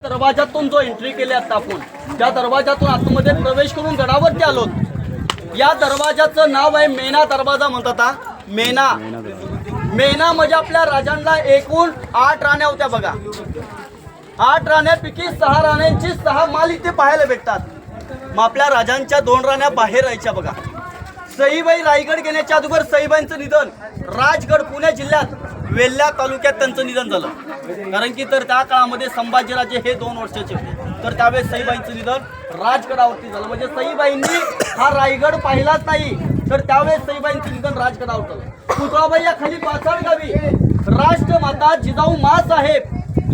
दरवाजातून जो एंट्री केली आता आपण त्या दरवाजातून आतमध्ये प्रवेश करून गडावरती आलो. या दरवाजाचं नाव आहे मेना दरवाजा म्हणतात. मेना मेना म्हणजे आपल्या राजांना एकूण 8 राण्या होत्या बघा. 8 राण्यापैकी 6 राण्यांची 6 माल इथे पाहायला भेटतात. मग आपल्या राजांच्या 2 राण्या बाहेर राहायच्या बघा. सईबाई रायगड घेण्याच्या अगोदर सईबाईंचं निधन राजगड पुणे जिल्ह्यात वेल्हा तालुक्यात त्यांचं निधन झालं. कारण की तर त्या काळामध्ये संभाजीराजे हे 2 वर्षाचे होते. तर त्यावेळेस सईबाईंचं निधन राजगडावरती झालं. म्हणजे सईबाईंनी हा रायगड पाहिलाच नाही. तर त्यावेळेस सईबाईंचं निधन राजगडावर झालं. पुतळाबाई या खाली पाचाड गावी राष्ट्रमाता जिजाऊ माँसाहेब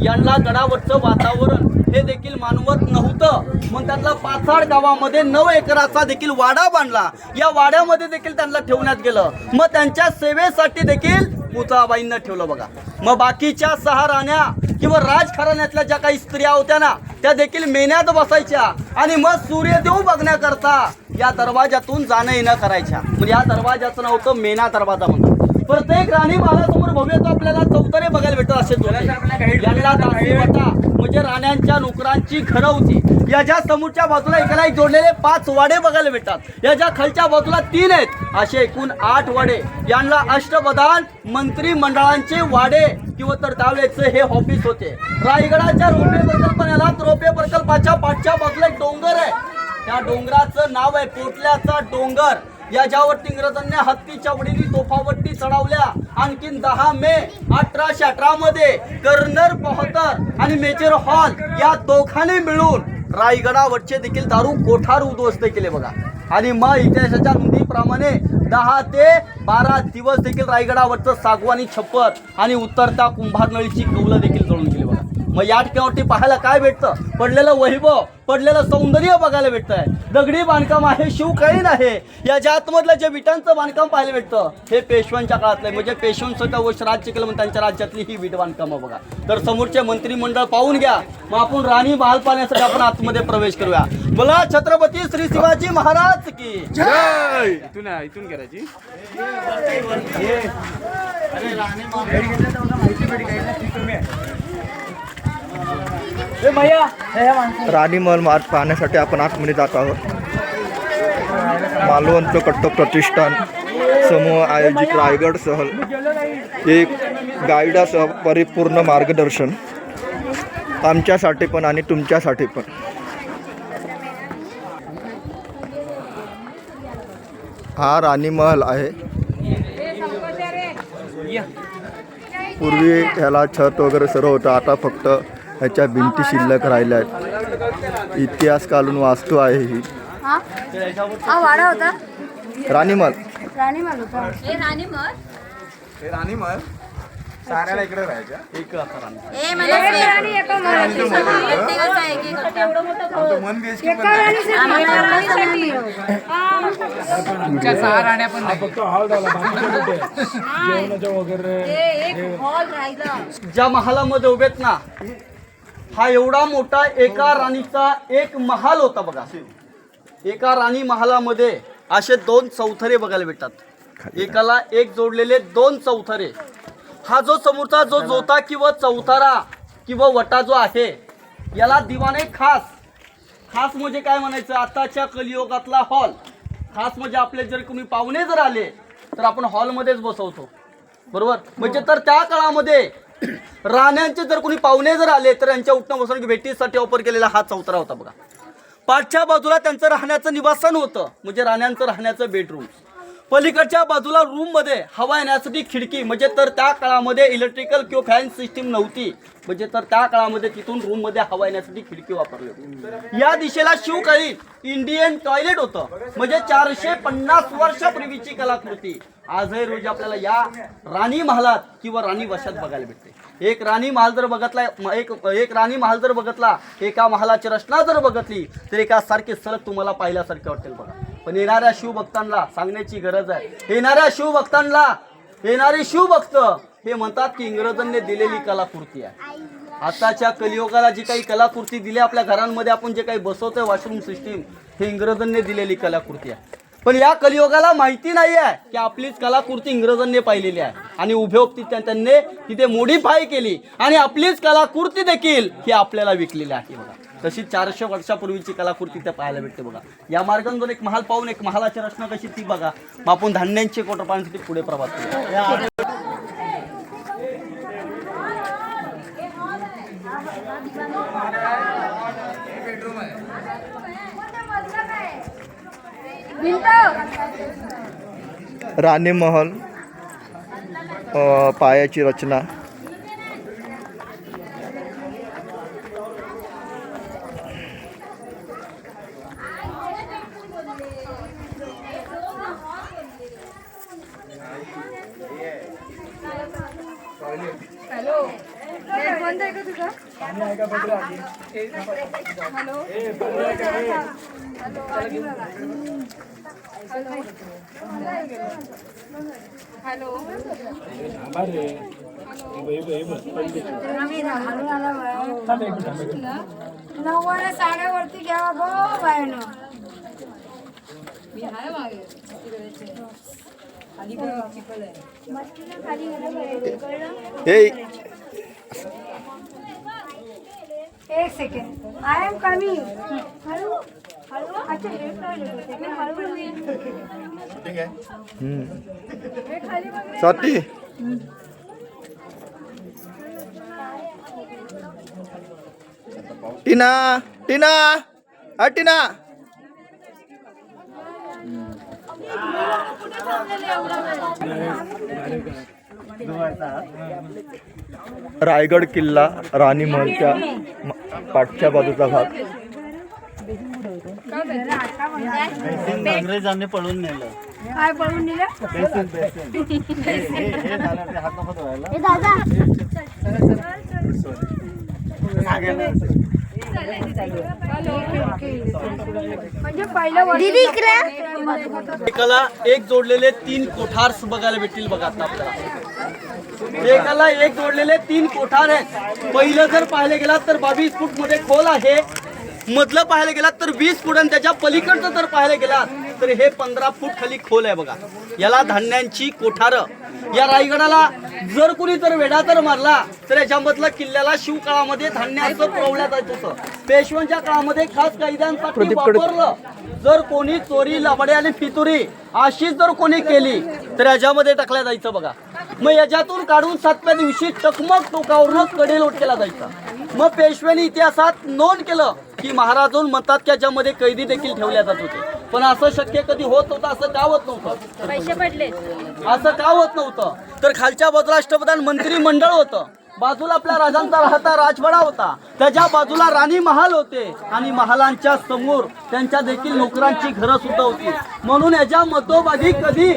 यांना गडावरचं वातावरण हे देखील मानवत नव्हतं. मग त्यांना पाचाड गावामध्ये 9 एकराचा देखील वाडा बांधला. या वाड्यामध्ये देखील त्यांना ठेवण्यात गेलं. मग त्यांच्या सेवेसाठी देखील पुतळाबाईंना ठेवलं बघा. मग बाकीच्या 6 राण्या किंवा राजघराण्यातल्या ज्या काही स्त्रिया होत्या ना त्या देखील मेन्यात बसायच्या आणि मग सूर्यदेव बघण्याकरता या दरवाजातून जाणं येणं करायच्या. म्हणजे या दरवाजाचं नाव होतं मेना दरवाजा म्हणतात. प्रत्येक राणी महालासमोर भव्यत्व आपल्याला चौतरे बघायला भेटत असे. यांना दासीवटा म्हणजे राण्यांच्या नोकरांची घरं होती. याच्या समोरच्या बाजूला एकाला एक जोडलेले 5 वाडे बघायला भेटतात. याच्या खालच्या बाजूला 3 आहेत. असे एकूण 8 वाडे. यांना अष्टप्रधान मंत्रिमंडळांचे वाडे किंवा तर त्यावेळेचे हे ऑफिस होते. रायगडाच्या रोपे प्रकल्पाला रोपे प्रकल्पाच्या पाठच्या बाजूला एक डोंगर आहे. त्या डोंगराचं नाव आहे पोटल्याचा डोंगर. याच्यावरती इंग्रजांनी हत्तीच्या वडीली तोफावरती चढवल्या. आणखीन 10 मे 1818 मध्ये कर्नल पोहतर आणि मेजर हॉल या दोघांनी मिळून रायगडावरचे देखील दारू कोठार उद्ध्वस्त केले बघा. आणि मग इतिहासाच्या नोंदीप्रमाणे 10 ते 12 दिवस देखील रायगडावरचं सागवानी छप्पर आणि उतरता कुंभारनळीची कौलं देखील जळून गेली बघा. मग या ठिकाणावरती पाहायला काय भेटतं? पडलेलं वैभव, पडलेलं सौंदर्य बघायला भेटतंय. दगडी बांधकाम आहे, शिवकालीन आहे. याच्या आतमधलं जे विटांचं बांधकाम पाहायला भेटतं हे पेशव्यांच्या काळातलं आहे. म्हणजे पेशव्यांचं वर्ष राज्य केलं म्हणून त्यांच्या राज्यातली ही विट बांधकामं बघा. तर समोरचे मंत्रिमंडळ पाहून घ्या. मग आपण राणी महाल पाहण्यासाठी आपण आतमध्ये प्रवेश करूया. बोला छत्रपती श्री शिवाजी महाराज की जय. इथून करायची. राणी महल मार्ग पाहण्यासाठी आपण आतमध्ये जात आहोत. मालवंत कट्ट प्रतिष्ठान समूह आयोजित रायगड सहल एक गाईडासह परिपूर्ण मार्गदर्शन आमच्यासाठी पण आणि तुमच्यासाठी पण. हा राणी महल आहे. पूर्वी ह्याला छत वगैरे सर्व होतं. आता फक्त ह्याच्या भिंती शिल्लक राहिल्या आहेत. इतिहास कालून वास्तू आहे ही. वाडा होता राणीमहल. राणीमहल होता. हे राणीमहल. हे राणी महल साऱ्याला इकडे राहायच्या. एक राणी. ए मला राणी एका महलाची प्रत्येकाचा एक एक एवढं मोठं आमचं मन BHK पण एका राणीसाठी तुमच्या 6 राण्या पण नाही. फक्त हॉल झाला जेवणाचं वगैरे. एक हॉल राहिला. ज्या महालामध्ये उभेत ना हा एवढा मोठा एका राणीचा एक महाल होता बघा. एका राणी महालामध्ये असे 2 चौथरे बघायला भेटतात. एकाला एक जोडलेले 2 चौथरे. हा जो समोरचा जो जोता किंवा चौतारा किंवा वटा जो आहे याला दिवाने खास. खास म्हणजे काय म्हणायचं? आताच्या कलियुगातला हॉल. खास म्हणजे आपले जर कोणी पाहुणे जर आले तर आपण हॉलमध्येच बसवतो बरोबर. म्हणजे तर त्या काळामध्ये राण्यांचे जर कोणी पाहुणे जर आले तर यांच्या उठणं बसवणं भेटीसाठी वापर केलेला हा चौथरा होता बघा. पाठच्या बाजूला त्यांचं राहण्याचं निवासन होतं म्हणजे राण्यांचं राहण्याचं बेडरूम. पलीकडच्या बाजूला रूम मध्ये हवा येण्यासाठी खिडकी. म्हणजे तर त्या काळामध्ये इलेक्ट्रिकल किंवा फॅन सिस्टीम नव्हती. म्हणजे तर त्या काळामध्ये तिथून रूम मध्ये हवा येण्यासाठी खिडकी वापरली होती. या दिशेला शिवकालीन इंडियन टॉयलेट होतं. म्हणजे 450 वर्षापूर्वीची कलाकृती आजही रोजी आपल्याला या राणी महालात किंवा राणी वशात बघायला भेटते. एक राणी महाल जर बघितला एक राणी महाल जर बघितला एका महालाची रचना जर बघितली तर एका सारखे सलग तुम्हाला पाहिल्यासारखे वाटेल बघा. पण येणाऱ्या शिवभक्तांना सांगण्याची गरज आहे. येणारे शिवभक्त हे म्हणतात की इंग्रजांनी दिलेली कलाकृती आहे. आताच्या कलियुगाला जी काही कलाकृती दिली आपल्या घरांमध्ये आपण जे काही बसवतोय वॉशरूम सिस्टीम हे इंग्रजांनी दिलेली कलाकृती आहे. पण या कलियुगाला माहिती नाही आहे की आपलीच कलाकृती इंग्रजांनी पाहिलेली आहे आणि उभे उभती त्यांनी तिथे मोडीफाय केली आणि आपलीच कलाकृती देखील ही आपल्याला विकलेली आहे बघा. तशी 400 वर्षापूर्वीची कलाकृती त्या पाहायला भेटते बघा. या मार्गांतून एक महाल पाहून एक महालाची रचना कशी ती बघा. आपण धान्यांचे कोटर पाहण्यासाठी पुढे प्रवास करू. राणी महल पायाची रचना. हॅलो नेट बंद आहे का तुझा? हॅलो हॅलो नऊवाऱ्या साड्यावरती घ्यावा गो बायनो. एक सेकंड आय एम कमिंग. हळू हळू. अच्छा लेट नाही हळू खाली बघ. स्वाती टीना टीना टीना रायगड किल्ला राणी महलच्या पाठच्या बाजूचा भाग. इंग्रजांनी पळून नेलं. काय पळून दिलं? ए दादा म्हणजे पहिलं दीदी एकाला एक जोडलेले 3 कोठार बघायला भेटतील बघा. आता आपल्याला एकाला एक जोडलेले 3 कोठार आहेत. पहिलं जर पाहायला गेला तर 22 फूट मध्ये खोल आहे. मधलं पाहायला गेलात तर 20 फूट आणि त्याच्या पलीकडचं जर पाहायला गेलात तर हे 15 फूट खाली खोल आहे बघा. याला धान्यांची कोठारं. या रायगडाला जर कुणी जर वेढा जर मारला तर याच्यामधलं किल्ल्याला शिवकाळामध्ये धान्य असं पुरवलं जायचं होतं. पेशव्यांच्या काळामध्ये खास कैद्यांसाठी वापरलं. जर कोणी चोरी लबाडी आणि फितुरी अशी जर कोणी केली तर याच्यामध्ये टाकल्या जायचं बघा. मग याच्यातून काढून 7व्या दिवशी टकमक टोकावरून कडे लोट केला जायचा. मग पेशव्यांनी इतिहासात नोंद केलं की महाराजून म्हणतात की याच्यामध्ये कैदी देखील ठेवल्या जात होते. पण असं शक्य कधी होत नव्हतं. असं का होत नव्हतं? पैसे पडले. असं का होत नव्हतं? तर खालच्या बाजूला अष्टप्रधान मंत्री मंडळ होतं. बाजूला आपल्या राजांचा राहता राजवाडा होता. त्याच्या बाजूला राणी महाल होते आणि महालांच्या समोर त्यांच्या देखील नोकरांची घरं सुद्धा होती. म्हणून याच्या मधोमधी कधी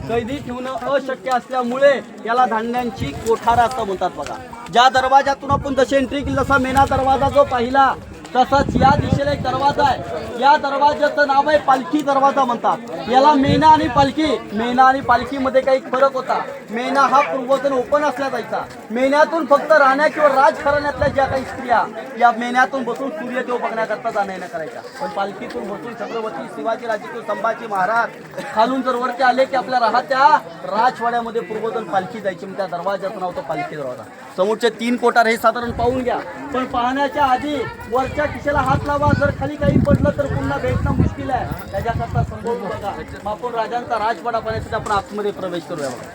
कैदी ठेवणं अशक्य असल्यामुळे याला धान्यांची कोठार असं म्हणतात बघा. ज्या दरवाजातून आपण जशी एंट्री केली जसा मेना दरवाजा जो पाहिला तसंच या दिशेला एक दरवाजा आहे. या दरवाजाचं नाव आहे पालखी दरवाजा म्हणतात. याला मेना आणि पालखी. मेना आणि पालखीमध्ये काही फरक होता. मेना हा पूर्वजन ओपन असला जायचा. मेन्यातून फक्त राण्या किंवा राजघराण्यातल्या ज्या काही स्त्रिया या मेन्यातून बसून सूर्यदेव बघण्याकरता जाण्या करायच्या. पण पालखीतून बसून छत्रपती शिवाजी राजे किंवा संभाजी महाराज खालून जर वरती आले की आपल्या राहत्या राजवाड्यामध्ये पूर्वजन पालखी जायची. मग त्या दरवाजाचं नाव होतं पालखी दरवाजा. समोरचे 3 कोठार हे साधारण पाहून घ्या. पण पाहण्याच्या आधी वरच्या खिशाला हात लावा. जर खाली काही पडलं तर पुन्हा भेटणं मुश्किल आहे. त्याच्याकरता संभव बघा. मग आपण राजांचा राजवाडा पाहण्यासाठी आपण आतमध्ये प्रवेश करूया बघा.